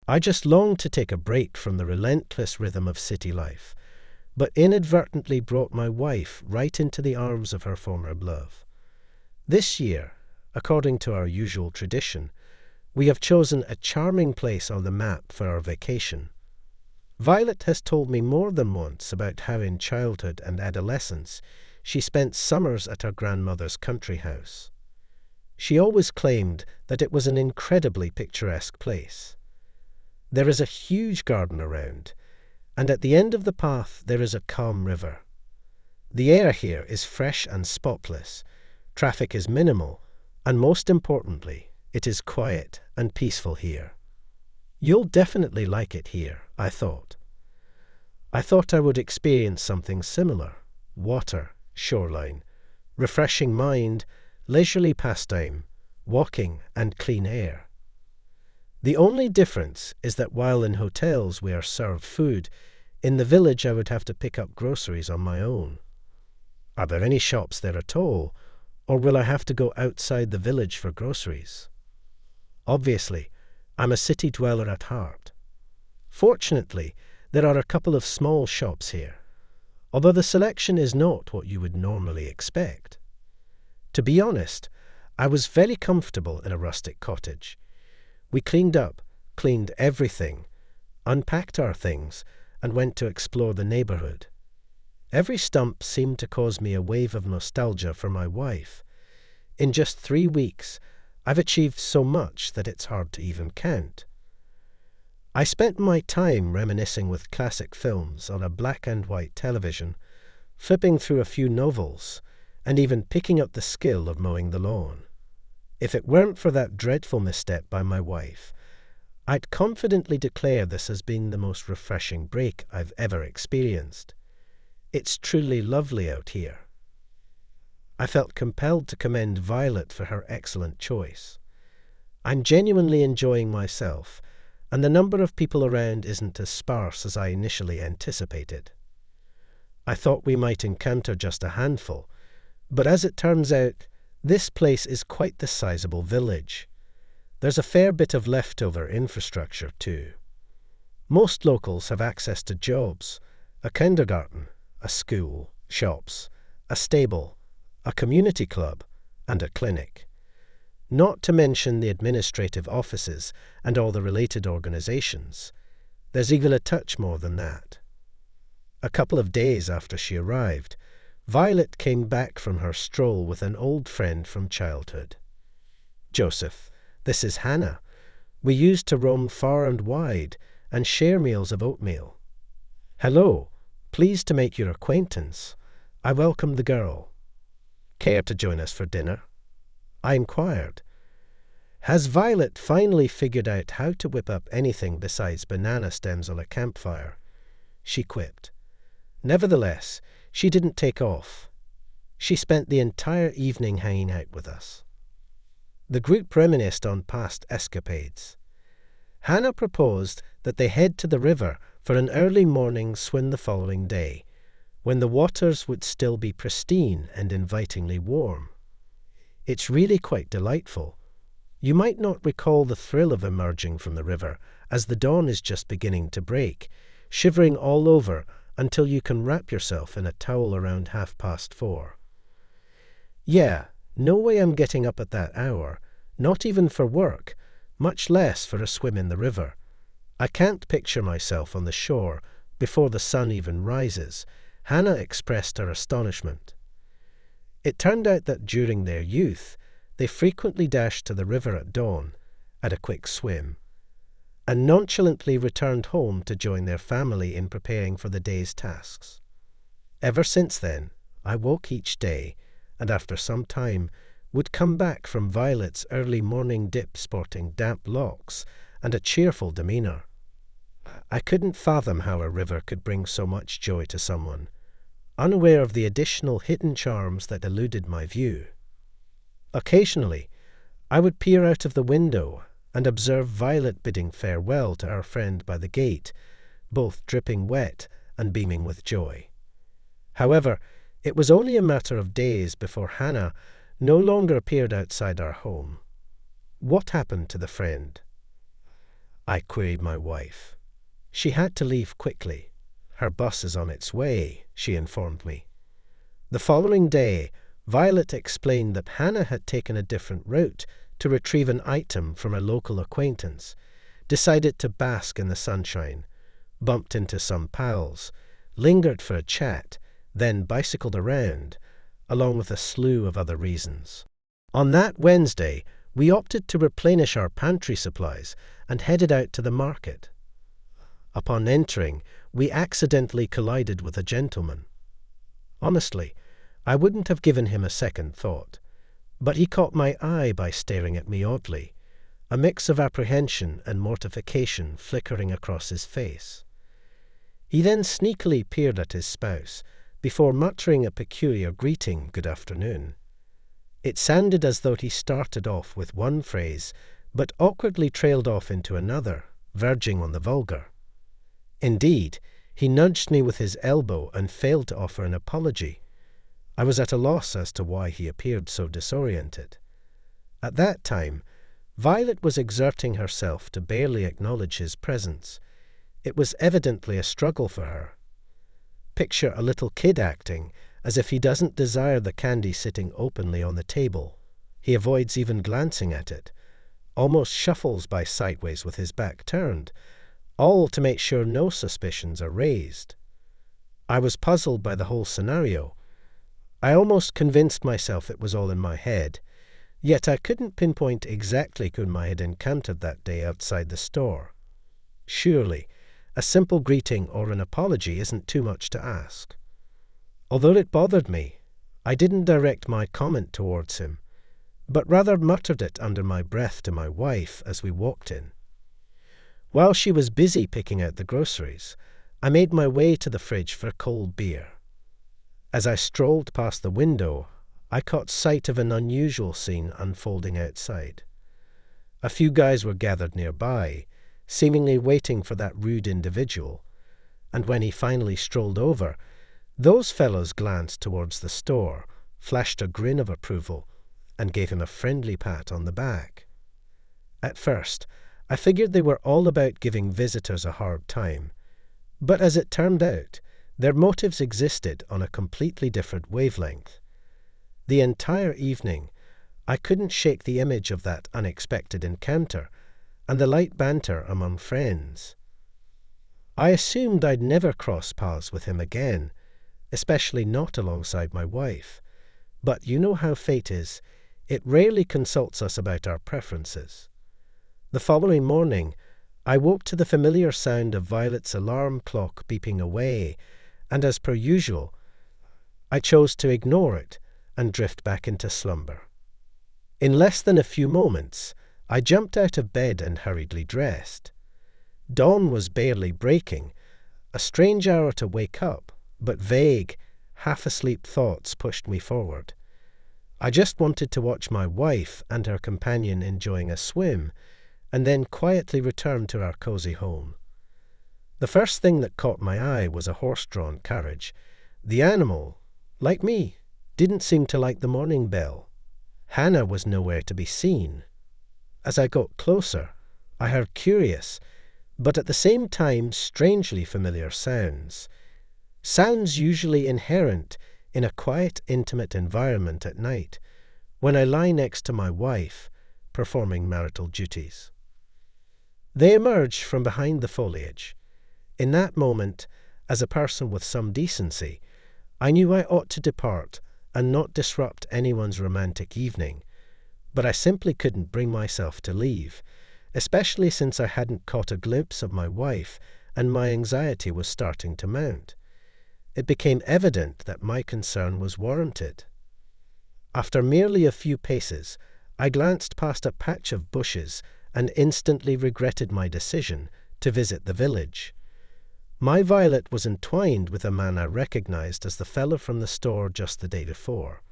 I just longed to take a break from the relentless rhythm of city life, but inadvertently brought my wife right into the arms of her former love. This year, according to our usual tradition, we have chosen a charming place on the map for our vacation. Violet has told me more than once about how in childhood and adolescence she spent summers at her grandmother's country house. She always claimed that it was an incredibly picturesque place. There is a huge garden around, and at the end of the path there is a calm river. The air here is fresh and spotless, traffic is minimal, and most importantly, it is quiet and peaceful here. You'll definitely like it here, I thought. I thought I would experience something similar: water, shoreline, refreshing mind, leisurely pastime, walking, and clean air. The only difference is that while in hotels we are served food, in the village I would have to pick up groceries on my own. Are there any shops there at all, or will I have to go outside the village for groceries? Obviously, I'm a city dweller at heart. Fortunately, there are a couple of small shops here, although the selection is not what you would normally expect. To be honest, I was very comfortable in a rustic cottage. We cleaned up, cleaned everything, unpacked our things, and went to explore the neighborhood. Every stump seemed to cause me a wave of nostalgia for my wife. In just 3 weeks, I've achieved so much that it's hard to even count. I spent my time reminiscing with classic films on a black and white television, flipping through a few novels, and even picking up the skill of mowing the lawn. If it weren't for that dreadful misstep by my wife, I'd confidently declare this as being the most refreshing break I've ever experienced. It's truly lovely out here. I felt compelled to commend Violet for her excellent choice. I'm genuinely enjoying myself, and the number of people around isn't as sparse as I initially anticipated. I thought we might encounter just a handful, but as it turns out, this place is quite the sizable village. There's a fair bit of leftover infrastructure too. Most locals have access to jobs, a kindergarten, a school, shops, a stable, a community club, and a clinic. Not to mention the administrative offices and all the related organizations. There's even a touch more than that. A couple of days after she arrived, Violet came back from her stroll with an old friend from childhood. "Joseph, this is Hannah. We used to roam far and wide and share meals of oatmeal. Hello, pleased to make your acquaintance. I welcomed the girl. Care to join us for dinner?" I inquired. Has Violet finally figured out how to whip up anything besides banana stems on a campfire? She quipped. Nevertheless, she didn't take off. She spent the entire evening hanging out with us. The group reminisced on past escapades. Hannah proposed that they head to the river for an early morning swim the following day, when the waters would still be pristine and invitingly warm. It's really quite delightful. You might not recall the thrill of emerging from the river as the dawn is just beginning to break, shivering all over until you can wrap yourself in a towel around 4:30. Yeah, no way I'm getting up at that hour, not even for work, much less for a swim in the river. I can't picture myself on the shore before the sun even rises. Hannah expressed her astonishment. It turned out that during their youth, they frequently dashed to the river at dawn, had a quick swim, and nonchalantly returned home to join their family in preparing for the day's tasks. Ever since then, I woke each day, and after some time, would come back from Violet's early morning dip sporting damp locks and a cheerful demeanour. I couldn't fathom how a river could bring so much joy to someone, unaware of the additional hidden charms that eluded my view. Occasionally, I would peer out of the window and observe Violet bidding farewell to our friend by the gate, both dripping wet and beaming with joy. However, it was only a matter of days before Hannah no longer appeared outside our home. What happened to the friend? I queried my wife. She had to leave quickly. Her bus is on its way, she informed me. The following day, Violet explained that Hannah had taken a different route to retrieve an item from a local acquaintance, decided to bask in the sunshine, bumped into some pals, lingered for a chat, then bicycled around, along with a slew of other reasons. On that Wednesday, we opted to replenish our pantry supplies and headed out to the market. Upon entering, we accidentally collided with a gentleman. Honestly, I wouldn't have given him a second thought, but he caught my eye by staring at me oddly, a mix of apprehension and mortification flickering across his face. He then sneakily peered at his spouse, before muttering a peculiar greeting, "Good afternoon." It sounded as though he started off with one phrase, but awkwardly trailed off into another, verging on the vulgar. Indeed, he nudged me with his elbow and failed to offer an apology. I was at a loss as to why he appeared so disoriented. At that time, Violet was exerting herself to barely acknowledge his presence. It was evidently a struggle for her. Picture a little kid acting as if he doesn't desire the candy sitting openly on the table. He avoids even glancing at it, almost shuffles by sideways with his back turned, all to make sure no suspicions are raised. I was puzzled by the whole scenario. I almost convinced myself it was all in my head, yet I couldn't pinpoint exactly whom I had encountered that day outside the store. Surely, a simple greeting or an apology isn't too much to ask. Although it bothered me, I didn't direct my comment towards him, but rather muttered it under my breath to my wife as we walked in. While she was busy picking out the groceries, I made my way to the fridge for a cold beer. As I strolled past the window, I caught sight of an unusual scene unfolding outside. A few guys were gathered nearby, seemingly waiting for that rude individual, and when he finally strolled over, those fellows glanced towards the store, flashed a grin of approval, and gave him a friendly pat on the back. At first, I figured they were all about giving visitors a hard time, but as it turned out, their motives existed on a completely different wavelength. The entire evening, I couldn't shake the image of that unexpected encounter and the light banter among friends. I assumed I'd never cross paths with him again, especially not alongside my wife, but you know how fate is, it rarely consults us about our preferences. The following morning, I woke to the familiar sound of Violet's alarm clock beeping away, and as per usual, I chose to ignore it and drift back into slumber. In less than a few moments, I jumped out of bed and hurriedly dressed. Dawn was barely breaking, a strange hour to wake up, but vague, half-asleep thoughts pushed me forward. I just wanted to watch my wife and her companion enjoying a swim, and then quietly return to our cozy home. The first thing that caught my eye was a horse-drawn carriage. The animal, like me, didn't seem to like the morning bell. Hannah was nowhere to be seen. As I got closer, I heard curious, but at the same time strangely familiar sounds. Sounds usually inherent in a quiet, intimate environment at night, when I lie next to my wife, performing marital duties. They emerged from behind the foliage. In that moment, as a person with some decency, I knew I ought to depart and not disrupt anyone's romantic evening, but I simply couldn't bring myself to leave, especially since I hadn't caught a glimpse of my wife and my anxiety was starting to mount. It became evident that my concern was warranted. After merely a few paces, I glanced past a patch of bushes and instantly regretted my decision to visit the village. My Violet was entwined with a man I recognized as the fellow from the store just the day before.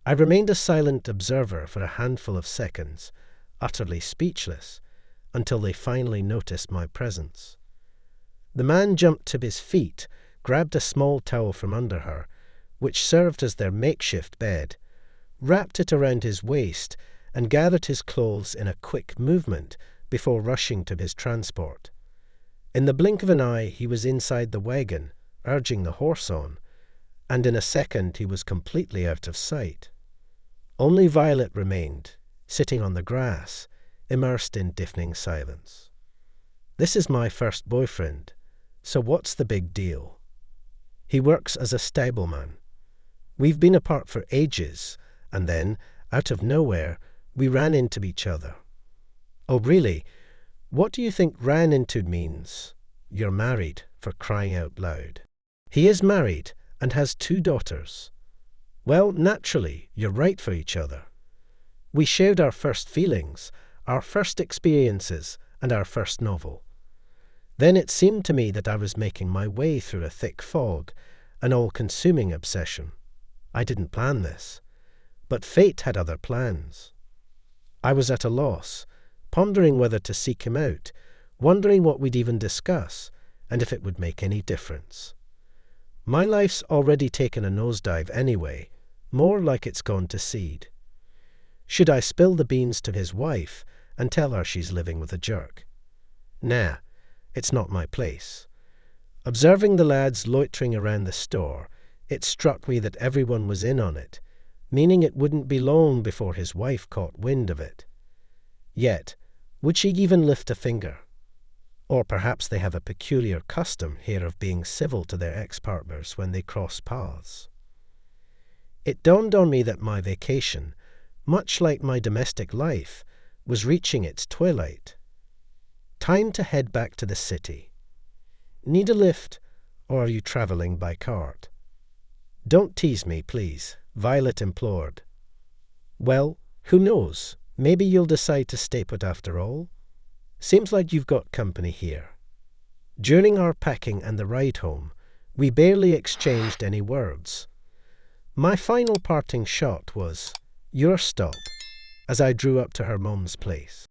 I remained a silent observer for a handful of seconds, utterly speechless, until they finally noticed my presence. The man jumped to his feet, grabbed a small towel from under her, which served as their makeshift bed, wrapped it around his waist, and gathered his clothes in a quick movement before rushing to his transport. In the blink of an eye, he was inside the wagon, urging the horse on, and in a second he was completely out of sight. Only Violet remained, sitting on the grass, immersed in deafening silence. This is my first boyfriend, so what's the big deal? He works as a stableman. We've been apart for ages, and then, out of nowhere, we ran into each other. Oh, really? What do you think ran into means? You're married, for crying out loud. He is married and has 2 daughters. Well, naturally, you're right for each other. We shared our first feelings, our first experiences, and our first novel. Then it seemed to me that I was making my way through a thick fog, an all-consuming obsession. I didn't plan this, but fate had other plans. I was at a loss, pondering whether to seek him out, wondering what we'd even discuss, and if it would make any difference. My life's already taken a nosedive anyway, more like it's gone to seed. Should I spill the beans to his wife and tell her she's living with a jerk? Nah, it's not my place. Observing the lads loitering around the store, it struck me that everyone was in on it, meaning it wouldn't be long before his wife caught wind of it. Yet, would she even lift a finger? Or perhaps they have a peculiar custom here of being civil to their ex-partners when they cross paths. It dawned on me that my vacation, much like my domestic life, was reaching its twilight. Time to head back to the city. Need a lift, or are you travelling by cart? Don't tease me, please, Violet implored. Well, who knows? Maybe you'll decide to stay put after all. Seems like you've got company here. During our packing and the ride home, we barely exchanged any words. My final parting shot was, your stop, as I drew up to her mum's place.